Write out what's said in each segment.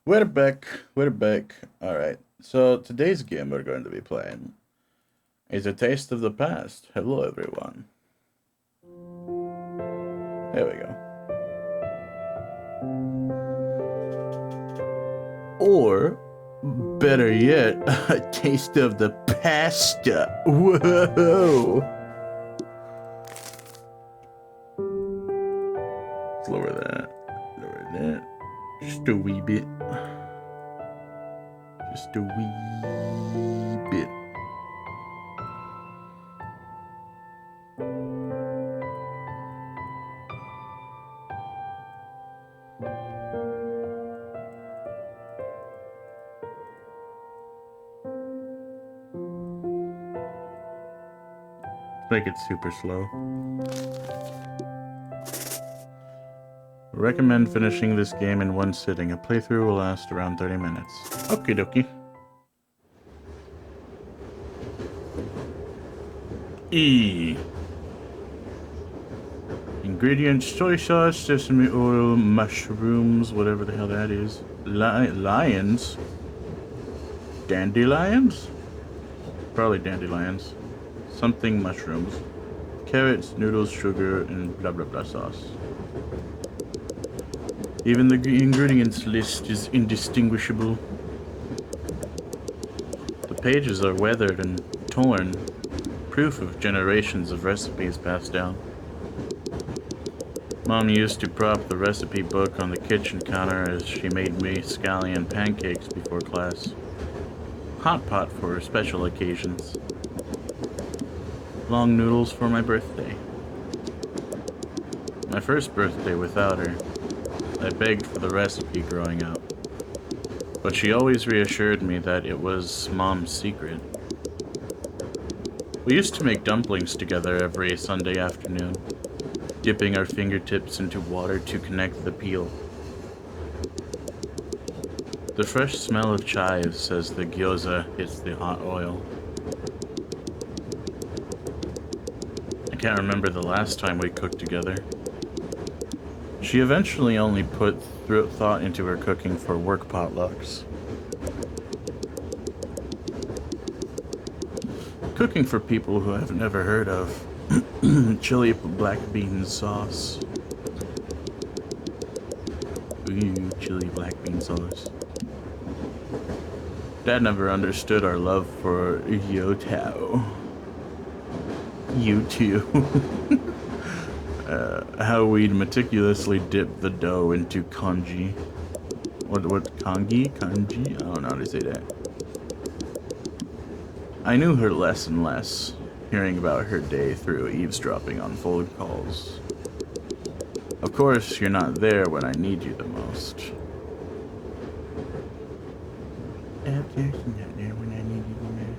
We're back. We're back. Alright. So today's game we're going to be playing is A Taste of the Past. Hello everyone. There we go. Or better yet, a taste of the pasta. Whoa. Let's lower that. Lower that. Just a wee bit. Just a wee bit. Make it super slow. Recommend finishing this game in one sitting. A playthrough will last around 30 minutes. Okie dokie. E. Ingredients: soy sauce, sesame oil, mushrooms, whatever the hell that is. Lions? Dandelions? Probably dandelions. Something mushrooms. Carrots, noodles, sugar, and blah blah blah sauce. Even the ingredients list is indistinguishable. The pages are weathered and torn, proof of generations of recipes passed down. Mom used to prop the recipe book on the kitchen counter as she made me scallion pancakes before class. Hot pot for special occasions. Long noodles for my birthday. My first birthday without her. I begged for the recipe growing up, but she always reassured me that it was Mom's secret. We used to make dumplings together every Sunday afternoon, dipping our fingertips into water to connect the peel. The fresh smell of chives as the gyoza hits the hot oil. I can't remember the last time we cooked together. She eventually only put thought into her cooking for work potlucks. Cooking for people who have never heard of chili black bean sauce. Ooh, chili black bean sauce. Dad never understood our love for Yotao. You too. How we'd meticulously dip the dough into kanji. What, kanji? Kanji? I don't know how to say that. I knew her less and less, hearing about her day through eavesdropping on phone calls. Of course, you're not there when I need you the most. Of course, you're not there when I need you the most.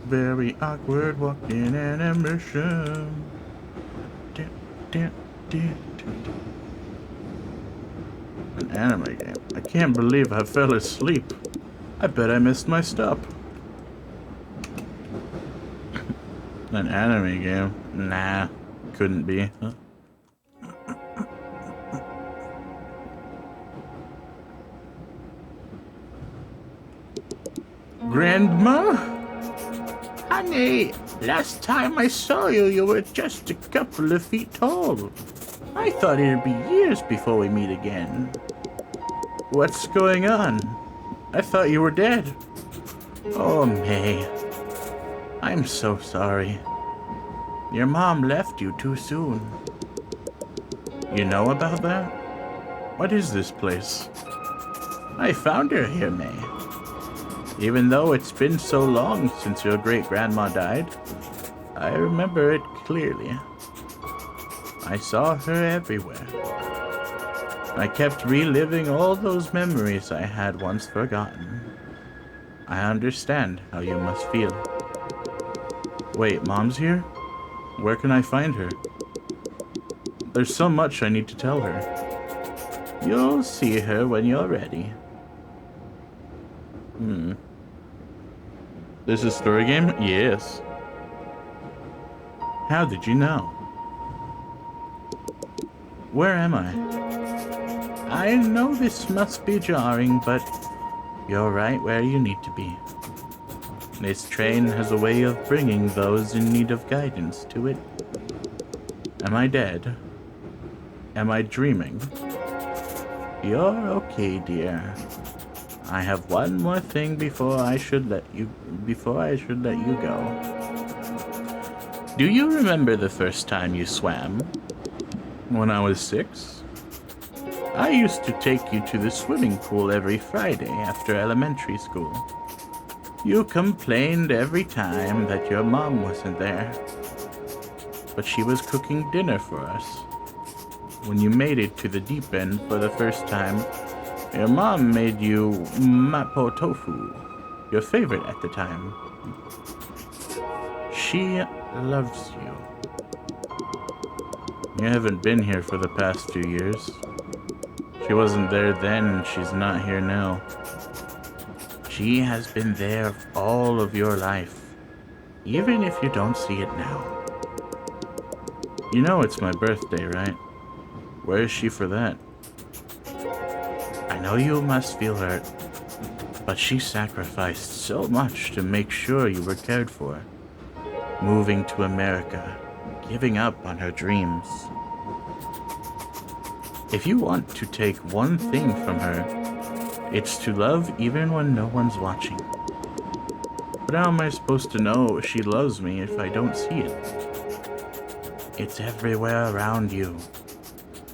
Very awkward walking an immersion. An anime game. I can't believe I fell asleep. I bet I missed my stop. An anime game? Nah, couldn't be. Huh? Grandma? Honey, last time I saw you, you were just a couple of feet tall. I thought it'd be years before we meet again. What's going on? I thought you were dead. Oh, May. I'm so sorry. Your mom left you too soon. You know about that? What is this place? I found her here, May. Even though it's been so long since your great-grandma died, I remember it clearly. I saw her everywhere. I kept reliving all those memories I had once forgotten. I understand how you must feel. Wait, Mom's here? Where can I find her? There's so much I need to tell her. You'll see her when you're ready. This is a story game? Yes. How did you know? Where am I? I know this must be jarring, but you're right where you need to be. This train has a way of bringing those in need of guidance to it. Am I dead? Am I dreaming? You're okay, dear. I have one more thing before I should let you go. Do you remember the first time you swam? When I was 6? I used to take you to the swimming pool every Friday after elementary school. You complained every time that your mom wasn't there. But she was cooking dinner for us. When you made it to the deep end for the first time, your mom made you mapo tofu, your favorite at the time. She loves you. You haven't been here for the past 2 years. She wasn't there then, and she's not here now. She has been there all of your life, even if you don't see it now. You know it's my birthday, right? Where is she for that? I know you must feel hurt, but she sacrificed so much to make sure you were cared for. Moving to America, giving up on her dreams. If you want to take one thing from her, it's to love even when no one's watching. But how am I supposed to know she loves me if I don't see it? It's everywhere around you.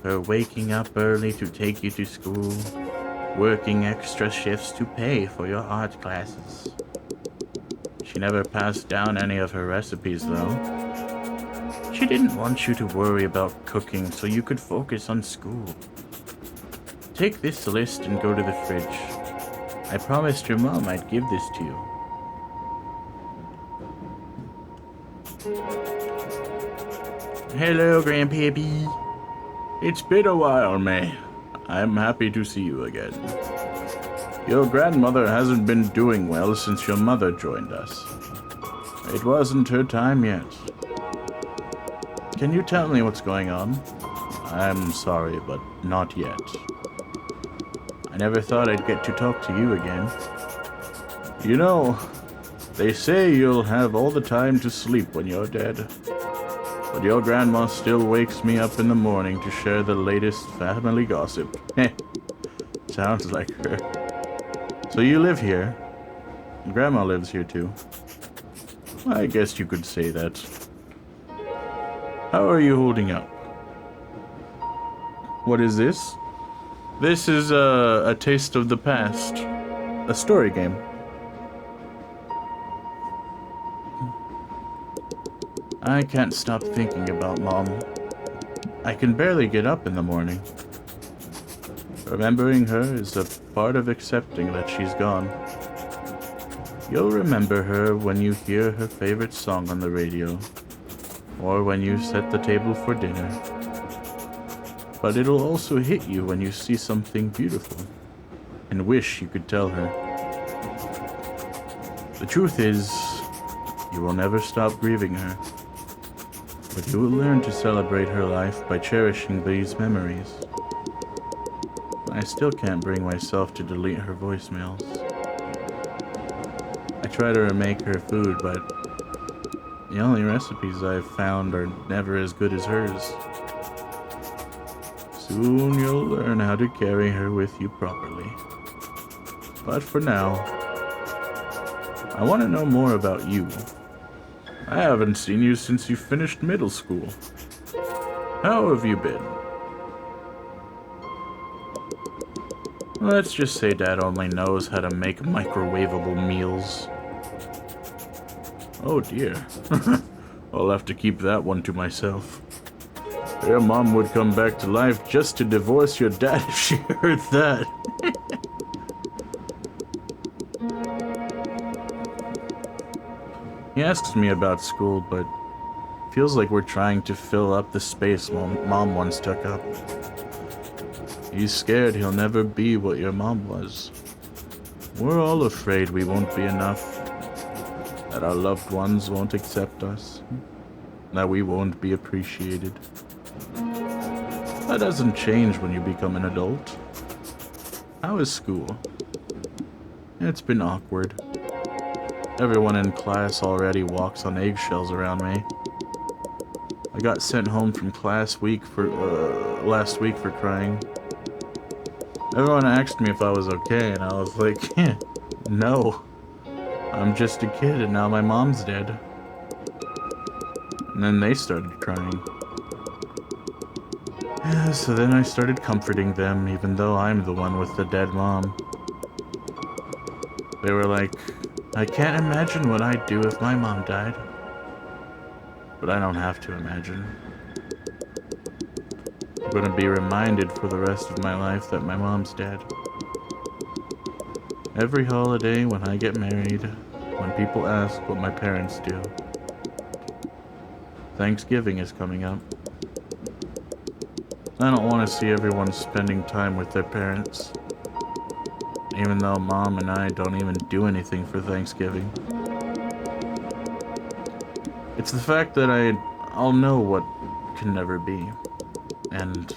Her waking up early to take you to school, working extra shifts to pay for your art classes. She never passed down any of her recipes, though. She didn't want you to worry about cooking so you could focus on school. Take this list and go to the fridge. I promised your mom I'd give this to you. Hello, Grandpappy. It's been a while, May. I'm happy to see you again. Your grandmother hasn't been doing well since your mother joined us. It wasn't her time yet. Can you tell me what's going on? I'm sorry, but not yet. I never thought I'd get to talk to you again. You know, they say you'll have all the time to sleep when you're dead. But your grandma still wakes me up in the morning to share the latest family gossip. Sounds like her. So you live here? Grandma lives here too. I guess you could say that. How are you holding up? What is this? This is a taste of the past. A story game. I can't stop thinking about Mom. I can barely get up in the morning. Remembering her is a part of accepting that she's gone. You'll remember her when you hear her favorite song on the radio, or when you set the table for dinner. But it'll also hit you when you see something beautiful, and wish you could tell her. The truth is, you will never stop grieving her. But you will learn to celebrate her life by cherishing these memories. I still can't bring myself to delete her voicemails. I try to remake her food, but the only recipes I've found are never as good as hers. Soon you'll learn how to carry her with you properly. But for now, I want to know more about you. I haven't seen you since you finished middle school. How have you been? Let's just say Dad only knows how to make microwavable meals. Oh dear. I'll have to keep that one to myself. Your mom would come back to life just to divorce your dad if she heard that. He asks me about school, but feels like we're trying to fill up the space Mom once took up. He's scared he'll never be what your mom was. We're all afraid we won't be enough. that our loved ones won't accept us, that we won't be appreciated. That doesn't change when you become an adult. How is school? It's been awkward. Everyone in class already walks on eggshells around me. I got sent home from class last week for crying. Everyone asked me if I was okay, and I was like, no. I'm just a kid, and now my mom's dead. And then they started crying. Yeah, so then I started comforting them, even though I'm the one with the dead mom. They were like, I can't imagine what I'd do if my mom died. But I don't have to imagine. I'm gonna be reminded for the rest of my life that my mom's dead. Every holiday, when I get married, when people ask what my parents do. Thanksgiving is coming up. I don't want to see everyone spending time with their parents. Even though Mom and I don't even do anything for Thanksgiving. It's the fact that I'll know what can never be. And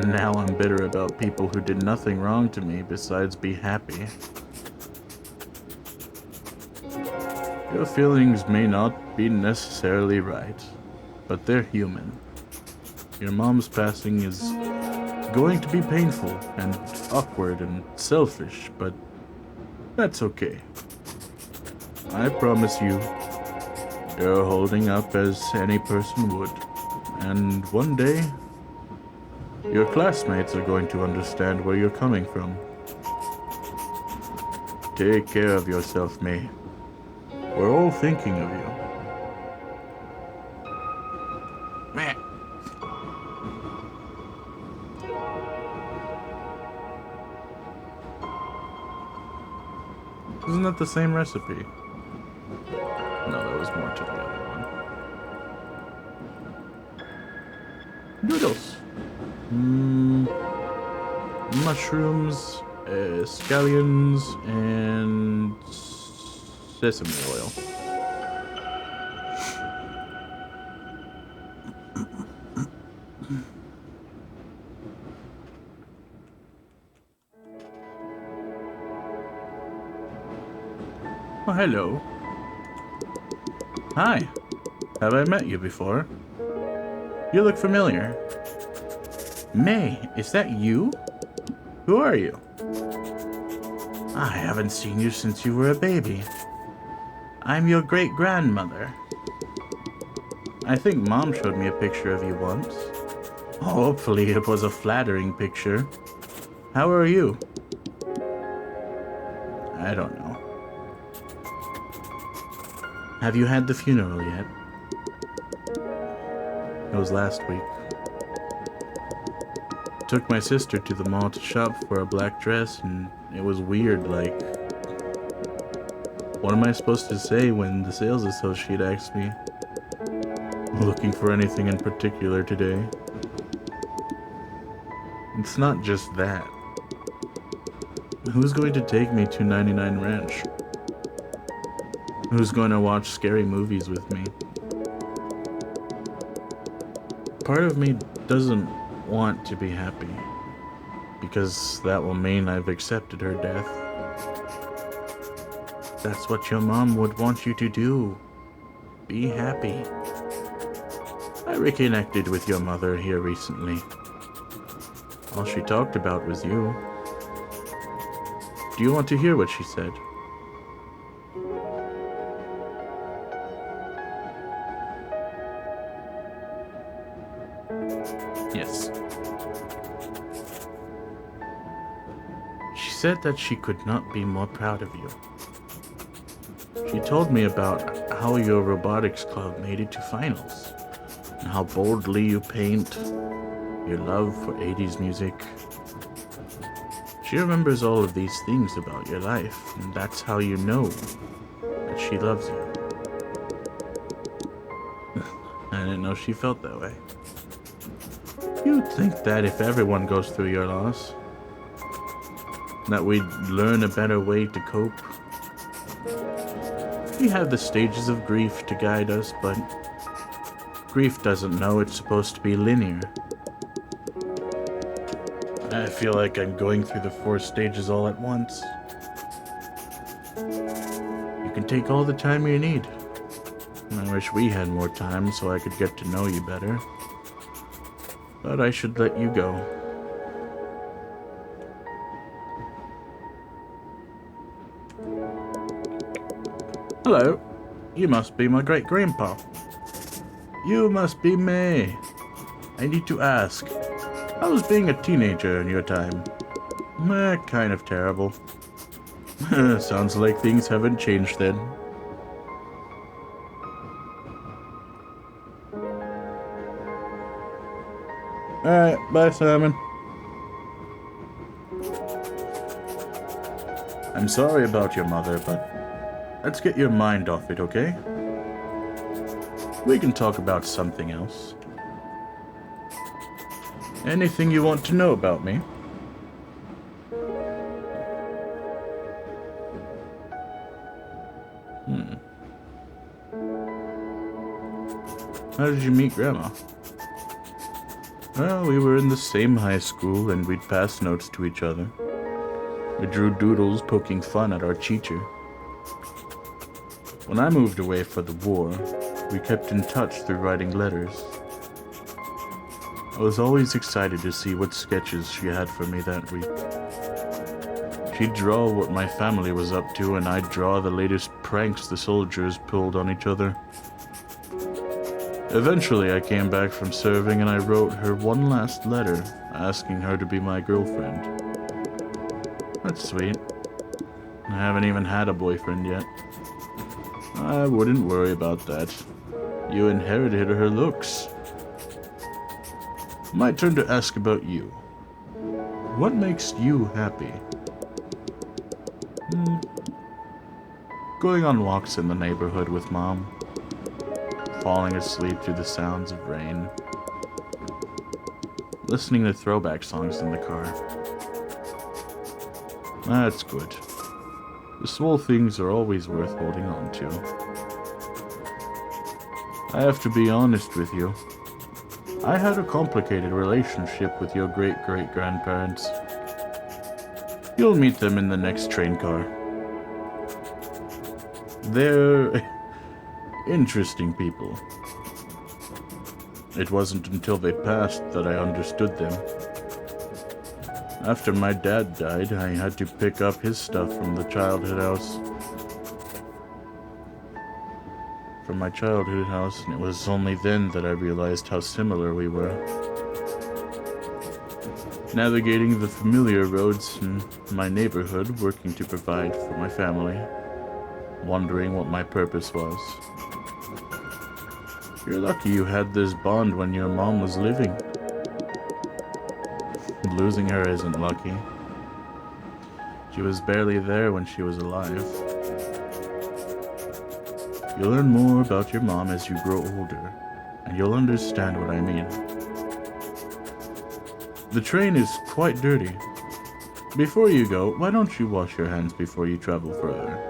now I'm bitter about people who did nothing wrong to me besides be happy. Your feelings may not be necessarily right, but they're human. Your mom's passing is going to be painful and awkward and selfish, but that's okay. I promise you, you're holding up as any person would, and one day, your classmates are going to understand where you're coming from. Take care of yourself, May. We're all thinking of you. Meh. Isn't that the same recipe? No, there was more to the other one. Noodles. Mushrooms, scallions, and sesame oil. Oh, hello. Hi. Have I met you before? You look familiar. May, is that you? Who are you? I haven't seen you since you were a baby. I'm your great-grandmother. I think Mom showed me a picture of you once. Hopefully it was a flattering picture. How are you? I don't know. Have you had the funeral yet? It was last week. Took my sister to the mall to shop for a black dress, and it was weird, like... What am I supposed to say when the sales associate asks me? Looking for anything in particular today? It's not just that. Who's going to take me to 99 Ranch? Who's going to watch scary movies with me? Part of me doesn't want to be happy, because that will mean I've accepted her death. That's what your mom would want you to do. Be happy. I reconnected with your mother here recently. All she talked about was you. Do you want to hear what she said? Yes. She said that she could not be more proud of you. She told me about how your robotics club made it to finals, and how boldly you paint, your love for 80s music. She remembers all of these things about your life, and that's how you know that she loves you. I didn't know she felt that way. You'd think that if everyone goes through your loss, that we'd learn a better way to cope. We have the stages of grief to guide us, but grief doesn't know it's supposed to be linear. I feel like I'm going through the 4 stages all at once. You can take all the time you need. I wish we had more time so I could get to know you better. But I should let you go. Hello. You must be my great-grandpa. You must be May. I need to ask, how was being a teenager in your time? Kind of terrible. Sounds like things haven't changed then. Alright, bye, Simon. I'm sorry about your mother, but let's get your mind off it, okay? We can talk about something else. Anything you want to know about me? How did you meet Grandma? Well, we were in the same high school and we'd pass notes to each other. We drew doodles poking fun at our teacher. When I moved away for the war, we kept in touch through writing letters. I was always excited to see what sketches she had for me that week. She'd draw what my family was up to, and I'd draw the latest pranks the soldiers pulled on each other. Eventually, I came back from serving and I wrote her one last letter asking her to be my girlfriend. That's sweet. I haven't even had a boyfriend yet. I wouldn't worry about that. You inherited her looks. My turn to ask about you. What makes you happy? Going on walks in the neighborhood with Mom. Falling asleep to the sounds of rain. Listening to throwback songs in the car. That's good. The small things are always worth holding on to. I have to be honest with you. I had a complicated relationship with your great-great-grandparents. You'll meet them in the next train car. They're interesting people. It wasn't until they passed that I understood them. After my dad died, I had to pick up his stuff from the childhood house. From my childhood house, and it was only then that I realized how similar we were. Navigating the familiar roads in my neighborhood, working to provide for my family, wondering what my purpose was. You're lucky you had this bond when your mom was living. Losing her isn't lucky. She was barely there when she was alive. You'll learn more about your mom as you grow older, and you'll understand what I mean. The train is quite dirty. Before you go, why don't you wash your hands before you travel further?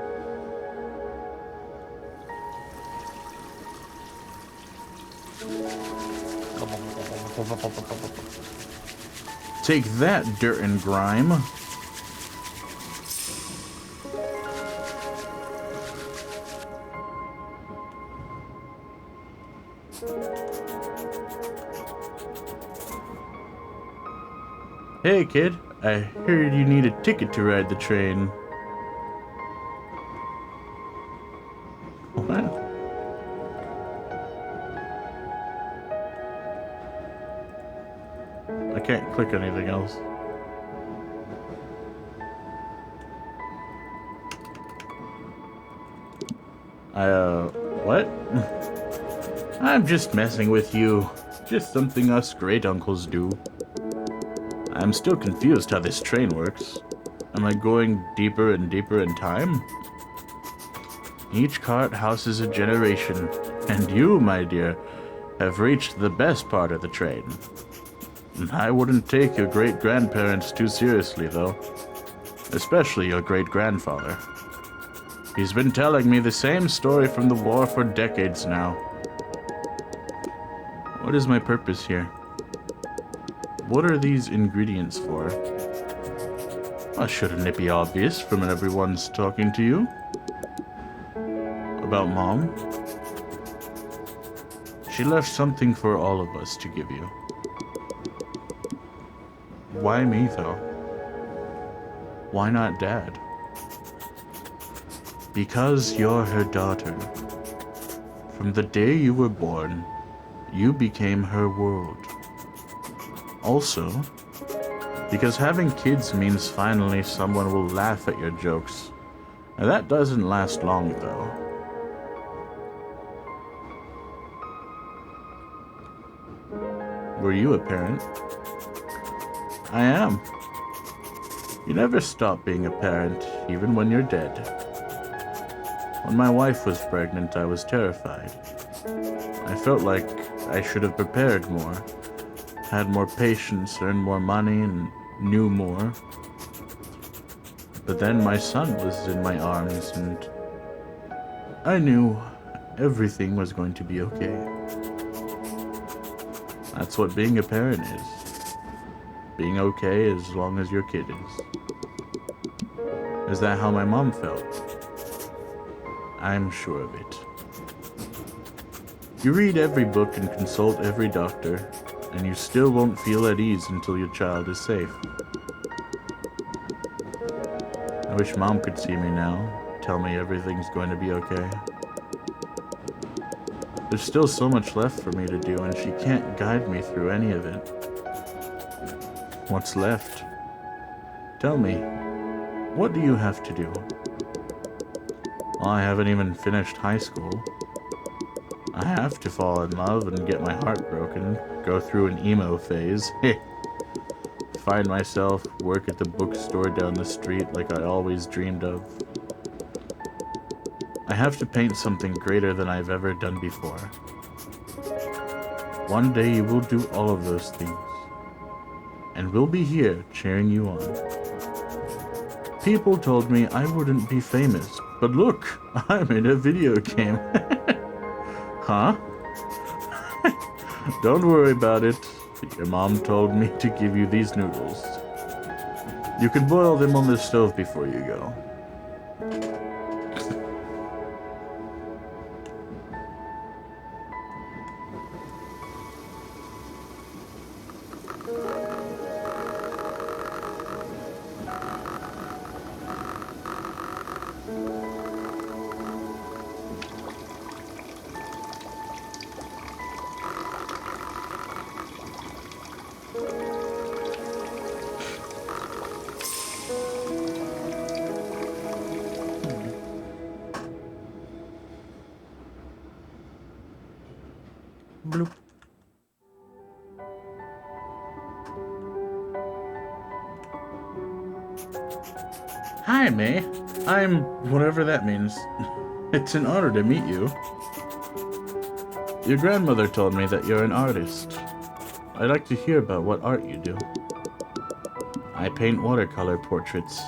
Take that, dirt and grime. Hey, kid. I heard you need a ticket to ride the train. What? I can't click anything else. What? I'm just messing with you. Just something us great uncles do. I'm still confused how this train works. Am I going deeper and deeper in time? Each cart houses a generation, and you, my dear, have reached the best part of the train. I wouldn't take your great-grandparents too seriously, though. Especially your great-grandfather. He's been telling me the same story from the war for decades now. What is my purpose here? What are these ingredients for? Well, shouldn't it be obvious from everyone's talking to you? About Mom? She left something for all of us to give you. Why me, though? Why not Dad? Because you're her daughter. From the day you were born, you became her world. Also, because having kids means finally someone will laugh at your jokes. And that doesn't last long, though. Were you a parent? I am. You never stop being a parent, even when you're dead. When my wife was pregnant, I was terrified. I felt like I should have prepared more, had more patience, earned more money, and knew more. But then my son was in my arms, and I knew everything was going to be okay. That's what being a parent is. Being okay as long as your kid is. Is that how my mom felt? I'm sure of it. You read every book and consult every doctor, and you still won't feel at ease until your child is safe. I wish Mom could see me now, tell me everything's going to be okay. There's still so much left for me to do, and she can't guide me through any of it. What's left? Tell me, what do you have to do? Well, I haven't even finished high school. I have to fall in love and get my heart broken, go through an emo phase, find myself, work at the bookstore down the street like I always dreamed of. I have to paint something greater than I've ever done before. One day you will do all of those things, and we'll be here cheering you on. People told me I wouldn't be famous, but look, I'm in a video game. Huh? Don't worry about it. Your mom told me to give you these noodles. You can boil them on the stove before you go. Bloop. Hi, May. I'm whatever that means. It's an honor to meet you. Your grandmother told me that you're an artist. I'd like to hear about what art you do. I paint watercolor portraits.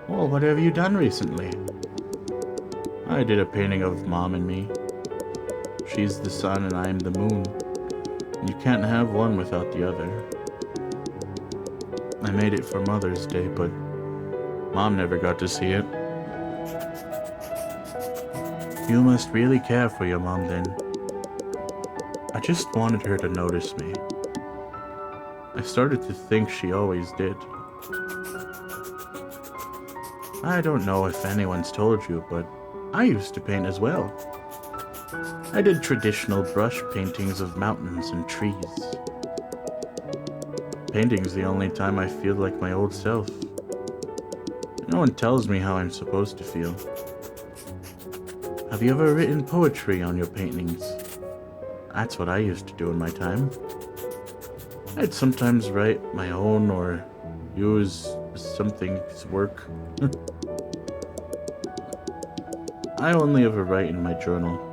Well, what have you done recently? I did a painting of Mom and me. She's the sun and I'm the moon. You can't have one without the other. I made it for Mother's Day, but Mom never got to see it. You must really care for your mom then. I just wanted her to notice me. I started to think she always did. I don't know if anyone's told you, but I used to paint as well. I did traditional brush paintings of mountains and trees. Painting's the only time I feel like my old self. No one tells me how I'm supposed to feel. Have you ever written poetry on your paintings? That's what I used to do in my time. I'd sometimes write my own or use something's work. I only ever write in my journal.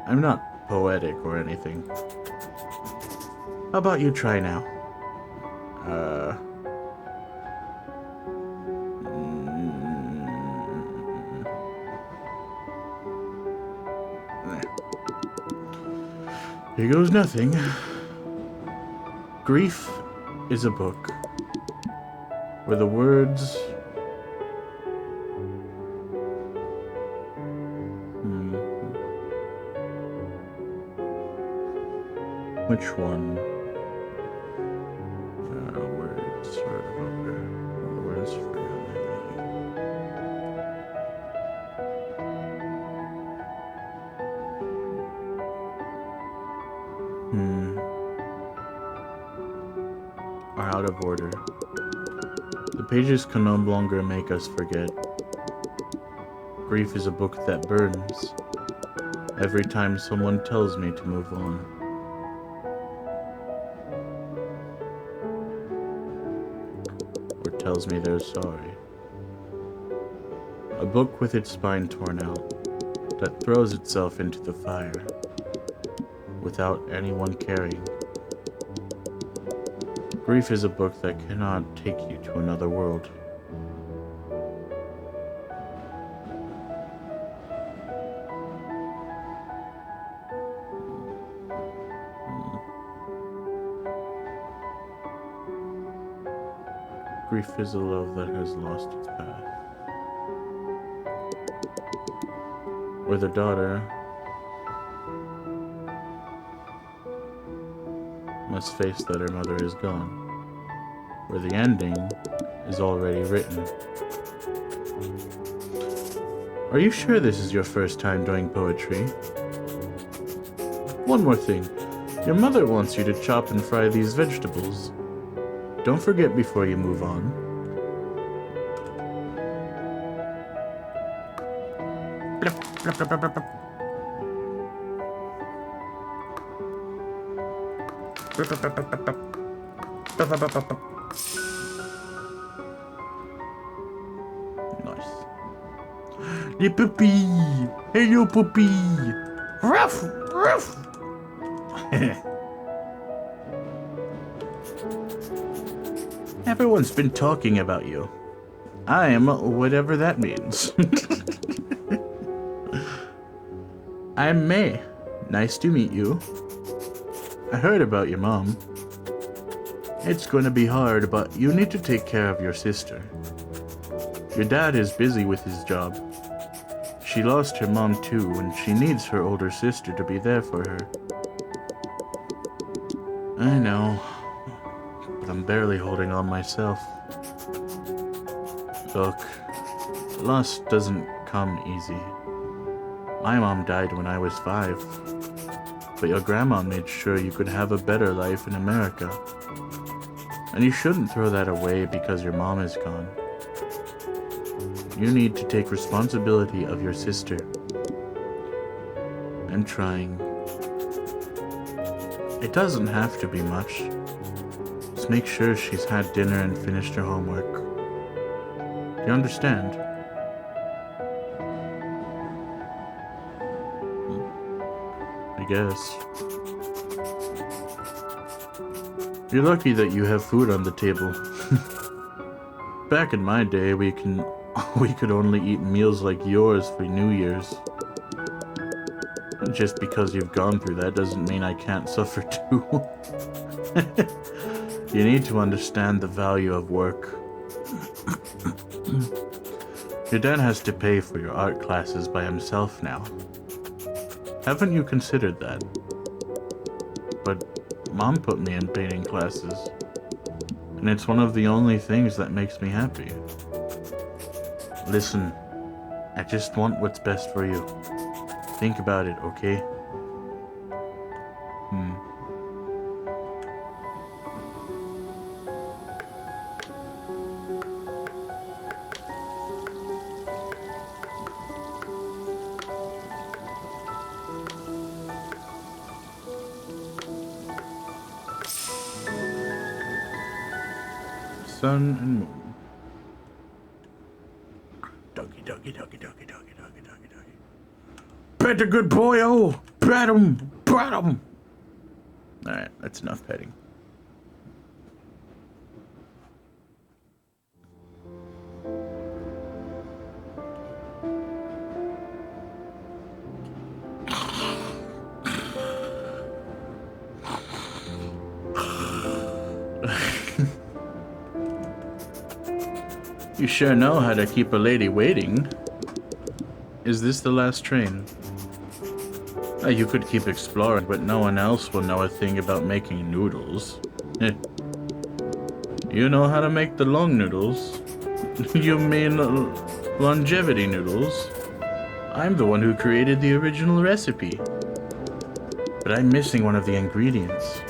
I'm not poetic or anything. How about you try now? Here goes nothing. Grief is a book where the words... Which one? Words are the words for are out of order. The pages can no longer make us forget. Grief is a book that burns every time someone tells me to move on. Or tells me they're sorry. A book with its spine torn out, that throws itself into the fire, without anyone caring. Grief is a book that cannot take you to another world. Grief is a love that has lost its path. Where the daughter must face that her mother is gone. Where the ending is already written. Are you sure this is your first time doing poetry? One more thing. Your mother wants you to chop and fry these vegetables. Don't forget before you move on. Nice. The puppy! Hello, puppy! Ruff! Ruff! Everyone's been talking about you. I am whatever that means. I'm May. Nice to meet you. I heard about your mom. It's going to be hard, but you need to take care of your sister. Your dad is busy with his job. She lost her mom too, and she needs her older sister to be there for her. I know, but I'm barely holding on myself. Look, loss doesn't come easy. My mom died when I was 5, but your grandma made sure you could have a better life in America. And you shouldn't throw that away because your mom is gone. You need to take responsibility of your sister. I'm trying. It doesn't have to be much. Just make sure she's had dinner and finished her homework. Do you understand? I guess. You're lucky that you have food on the table. Back in my day, we could only eat meals like yours for New Year's. Just because you've gone through that doesn't mean I can't suffer too. You need to understand the value of work. Your dad has to pay for your art classes by himself now. Haven't you considered that? But Mom put me in painting classes, and it's one of the only things that makes me happy. Listen, I just want what's best for you. Think about it, okay? Sun and moon. Doggy, doggy, doggy, doggy, doggy, doggy, doggy, doggy. Pet a good boy, oh! Pat him! Pat him! Alright, that's enough petting. You sure know how to keep a lady waiting. Is this the last train? You could keep exploring, but no one else will know a thing about making noodles. You know how to make the long noodles? You mean longevity noodles? I'm the one who created the original recipe. But I'm missing one of the ingredients.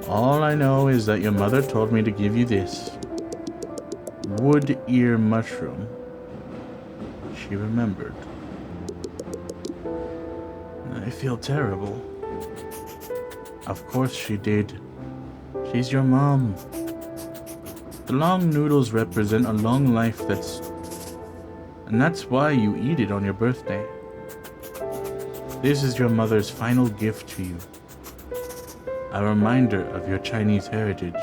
All I know is that your mother told me to give you this. Wood ear mushroom. She remembered. I feel terrible. Of course she did. She's your mom. The long noodles represent a long life and that's why you eat it on your birthday. This is your mother's final gift to you. A reminder of your Chinese heritage.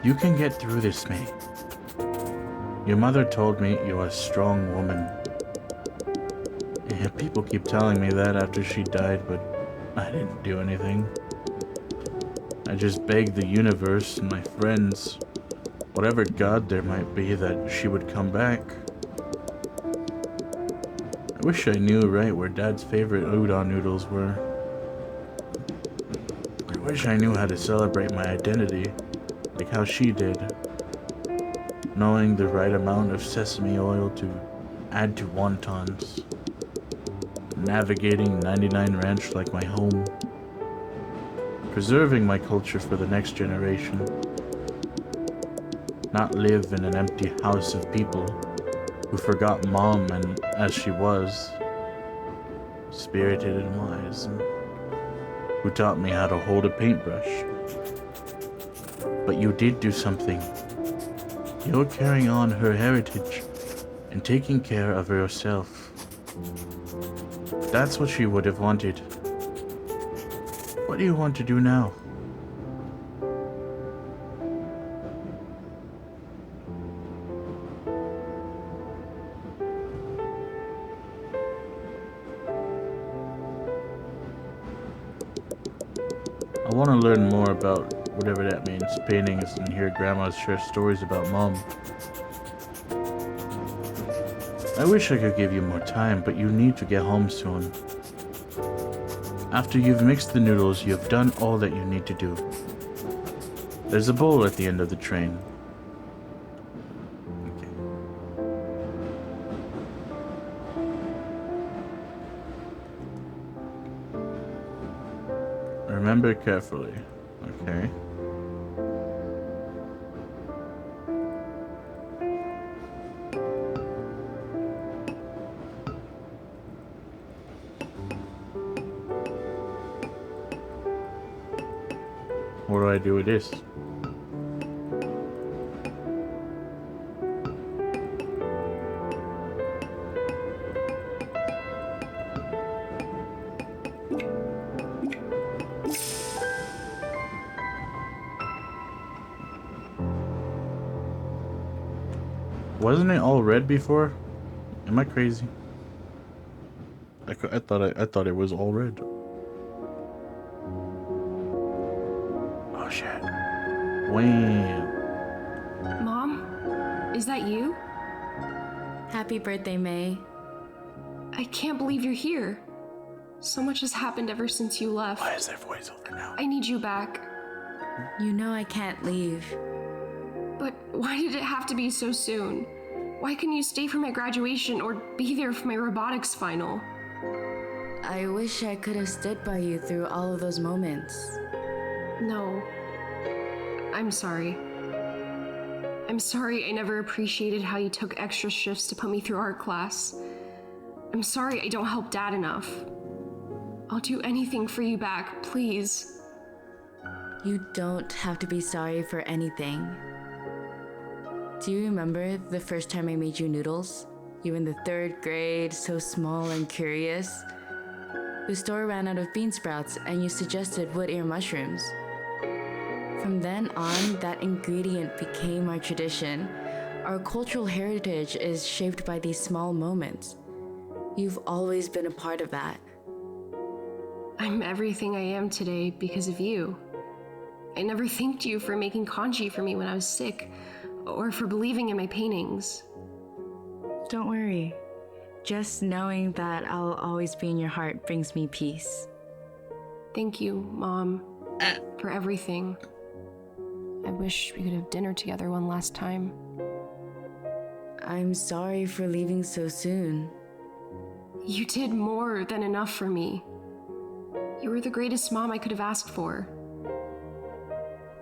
You can get through this, May. Your mother told me you're a strong woman. Yeah, people keep telling me that after she died, but I didn't do anything. I just begged the universe and my friends, whatever god there might be, that she would come back. I wish I knew right where Dad's favorite udon noodles were. I wish I knew how to celebrate my identity, like how she did. Knowing the right amount of sesame oil to add to wontons. Navigating 99 Ranch like my home. Preserving my culture for the next generation. Not live in an empty house of people who forgot Mom and as she was, spirited and wise, and who taught me how to hold a paintbrush. But you did do something. You're carrying on her heritage and taking care of yourself. That's what she would have wanted. What do you want to do now? I want to learn more about whatever that means, paintings, and hear grandmas share stories about Mom. I wish I could give you more time, but you need to get home soon. After you've mixed the noodles, you have done all that you need to do. There's a bowl at the end of the train. Okay. Remember carefully. Okay. What do I do with this? Wasn't it all red before? Am I crazy? I thought it was all red. Oh shit! Wham! Mom, is that you? Happy birthday, May. I can't believe you're here. So much has happened ever since you left. Why is there voiceover now? I need you back. You know I can't leave. But why did it have to be so soon? Why couldn't you stay for my graduation or be there for my robotics final? I wish I could have stood by you through all of those moments. No. I'm sorry. I'm sorry I never appreciated how you took extra shifts to put me through art class. I'm sorry I don't help Dad enough. I'll do anything for you back, please. You don't have to be sorry for anything. Do you remember the first time I made you noodles? You were in the 3rd grade, so small and curious. The store ran out of bean sprouts and you suggested wood ear mushrooms. From then on, that ingredient became our tradition. Our cultural heritage is shaped by these small moments. You've always been a part of that. I'm everything I am today because of you. I never thanked you for making congee for me when I was sick, or for believing in my paintings. Don't worry. Just knowing that I'll always be in your heart brings me peace. Thank you, Mom, for everything. I wish we could have dinner together one last time. I'm sorry for leaving so soon. You did more than enough for me. You were the greatest mom I could have asked for.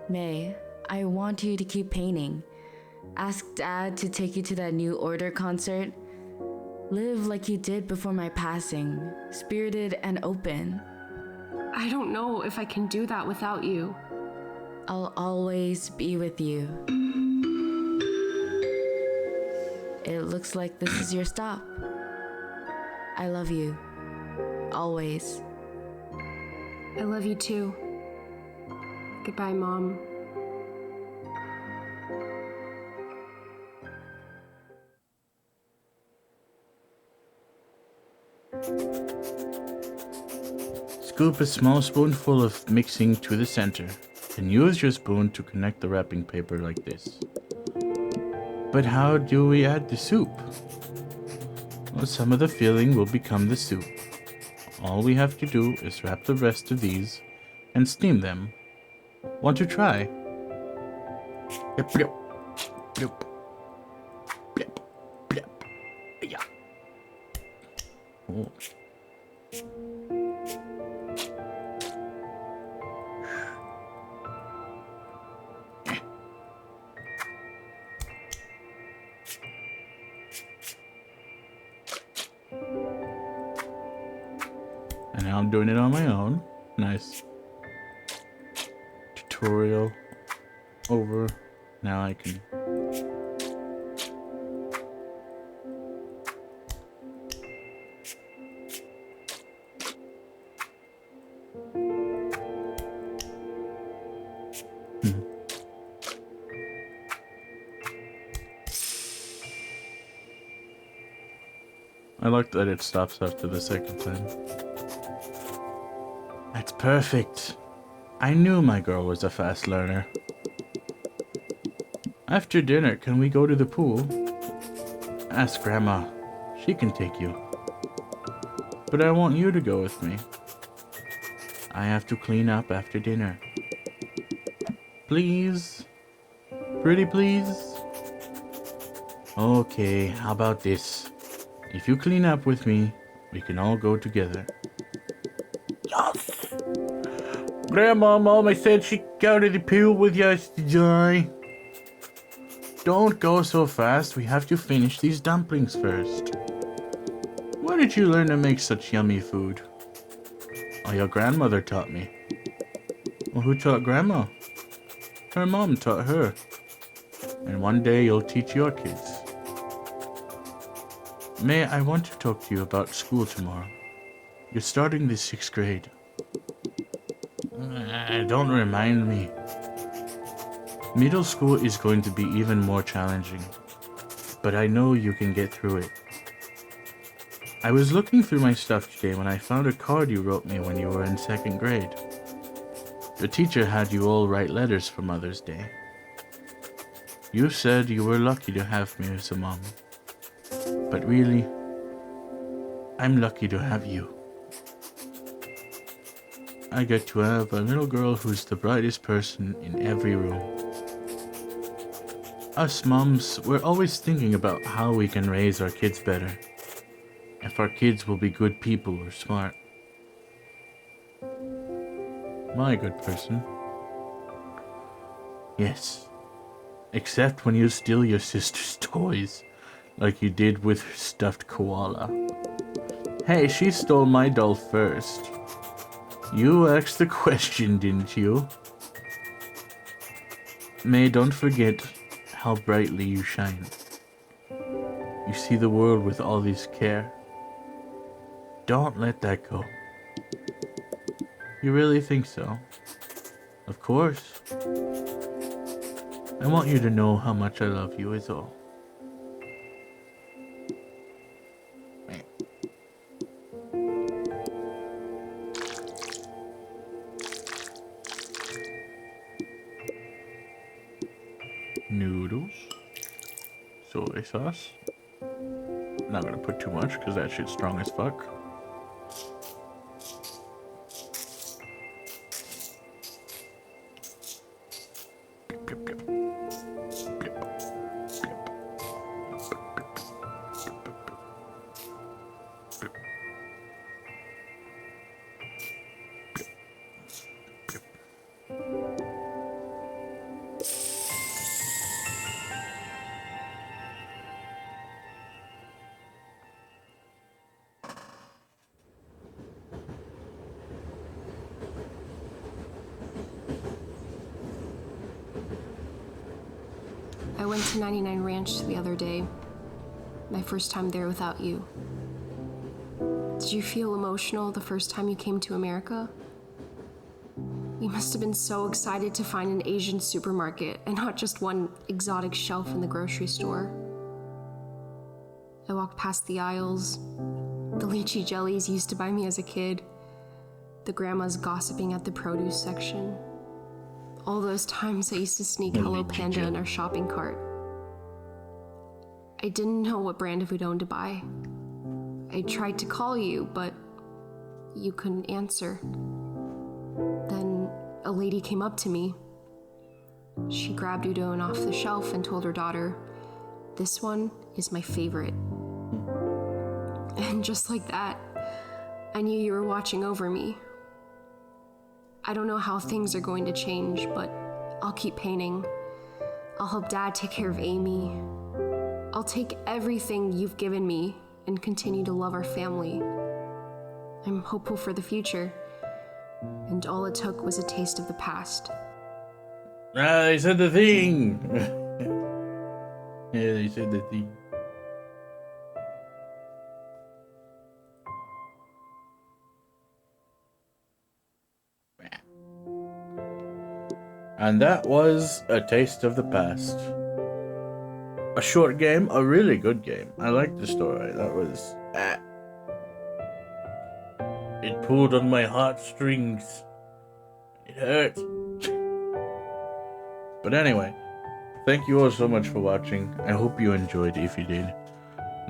May, I want you to keep painting. Ask Dad to take you to that New Order concert. Live like you did before my passing, spirited and open. I don't know if I can do that without you. I'll always be with you. It looks like this is your stop. I love you. Always. I love you too. Goodbye, Mom. Scoop a small spoonful of mixing to the center, and use your spoon to connect the wrapping paper like this. But how do we add the soup? Well, some of the filling will become the soup. All we have to do is wrap the rest of these and steam them. Want to try? Yep, yep, yep, yep, yep, yeah. Oh. And now I'm doing it on my own. Nice. Tutorial over. Now I can. I like that it stops after the second time. That's perfect. I knew my girl was a fast learner. After dinner, can we go to the pool? Ask Grandma. She can take you. But I want you to go with me. I have to clean up after dinner. Please? Pretty please? Okay, how about this? If you clean up with me, we can all go together. Yes! Grandma, Mama said she'd go to the pool with us today. Don't go so fast. We have to finish these dumplings first. Where did you learn to make such yummy food? Oh, your grandmother taught me. Well, who taught Grandma? Her mom taught her. And one day you'll teach your kids. May, I want to talk to you about school tomorrow. You're starting the 6th grade. Don't remind me. Middle school is going to be even more challenging, but I know you can get through it. I was looking through my stuff today when I found a card you wrote me when you were in 2nd grade. The teacher had you all write letters for Mother's Day. You said you were lucky to have me as a mom. But really, I'm lucky to have you. I get to have a little girl who's the brightest person in every room. Us moms, we're always thinking about how we can raise our kids better. If our kids will be good people or smart. My good person. Yes. Except when you steal your sister's toys. Like you did with her stuffed koala. Hey, she stole my doll first. You asked the question, didn't you? May, don't forget how brightly you shine. You see the world with all this care. Don't let that go. You really think so? Of course. I want you to know how much I love you is all. Noodles. soy sauce. Not gonna put too much because that shit's strong as fuck. I went to 99 Ranch the other day. My first time there without you. Did you feel emotional the first time you came to America? You must have been so excited to find an Asian supermarket and not just one exotic shelf in the grocery store. I walked past the aisles, the lychee jellies you used to buy me as a kid, the grandmas gossiping at the produce section. All those times I used to sneak Hello Panda in our shopping cart. I didn't know what brand of udon to buy. I tried to call you, but you couldn't answer. Then a lady came up to me. She grabbed udon off the shelf and told her daughter, "This one is my favorite." And just like that, I knew you were watching over me. I don't know how things are going to change, but I'll keep painting. I'll help Dad take care of Amy. I'll take everything you've given me and continue to love our family. I'm hopeful for the future, and all it took was a taste of the past. Ah, they said the thing! Yeah, they said the thing. And that was A Taste of the Past. A short game, a really good game. I liked the story. That was... It pulled on my heartstrings. It hurt. But anyway, thank you all so much for watching. I hope you enjoyed if you did.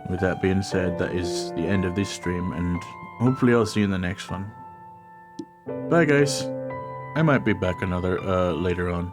With that being said, that is the end of this stream, and hopefully I'll see you in the next one. Bye guys. I might be back later on.